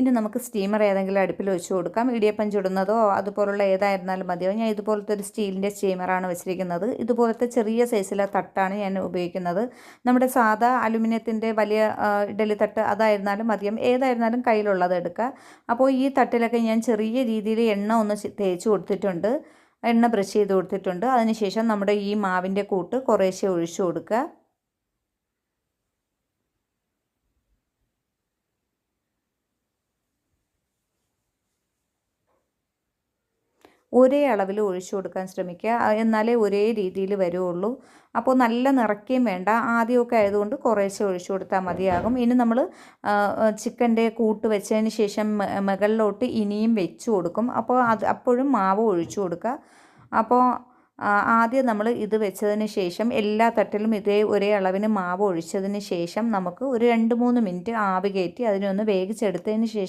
ഇനി നമുക്ക് സ്റ്റീമർ ഏതെങ്കിലും അടുപ്പിൽ വെച്ച് കൊടുക്കാം. ഇടിയപ്പം ചുടുന്നതോ അതുപോലുള്ള ഏതായിരുന്നാലും മതിയാവും. ഞാൻ ഇതുപോലത്തെ ഒരു സ്റ്റീലിൻ്റെ സ്റ്റീമറാണ് വെച്ചിരിക്കുന്നത്. ഇതുപോലത്തെ ചെറിയ സൈസിലെ തട്ടാണ് ഞാൻ ഉപയോഗിക്കുന്നത്. നമ്മുടെ സാധാ അലുമിനിയത്തിൻ്റെ വലിയ ഇഡലി തട്ട് അതായിരുന്നാലും മതിയാവും. ഏതായിരുന്നാലും കയ്യിലുള്ളത് എടുക്കുക. അപ്പോൾ ഈ തട്ടിലൊക്കെ ഞാൻ ചെറിയ രീതിയിൽ എണ്ണ ഒന്ന് തേച്ച് കൊടുത്തിട്ടുണ്ട്. എണ്ണ ബ്രഷ് ചെയ്ത് കൊടുത്തിട്ടുണ്ട്. അതിനുശേഷം നമ്മുടെ ഈ മാവിൻ്റെ കൂട്ട് കുറേശ്ശെ ഒഴിച്ചു കൊടുക്കുക. ഒരേ അളവിൽ ഒഴിച്ചു കൊടുക്കാൻ ശ്രമിക്കുക. എന്നാലേ ഒരേ രീതിയിൽ വരുള്ളൂ. അപ്പോൾ നല്ല നിറയ്ക്കുകയും വേണ്ട. ആദ്യമൊക്കെ ആയതുകൊണ്ട് കുറേശ്ശെ ഒഴിച്ചു കൊടുത്താൽ മതിയാകും. ഇനി നമ്മൾ ചിക്കൻ്റെ കൂട്ട് വെച്ചതിന് ശേഷം മുകളിലോട്ട് ഇനിയും വെച്ച് കൊടുക്കും. അപ്പോൾ അപ്പോഴും മാവ് ഒഴിച്ചു കൊടുക്കുക. അപ്പോൾ ആദ്യം നമ്മൾ ഇത് വെച്ചതിന് ശേഷം എല്ലാ തട്ടിലും ഒരേ അളവിന് മാവ് ഒഴിച്ചതിന് ശേഷം നമുക്ക് ഒരു 2-3 മിനിറ്റ് ആവി കയറ്റി അതിനൊന്ന് വേവിച്ചെടുത്തതിന് ശേഷം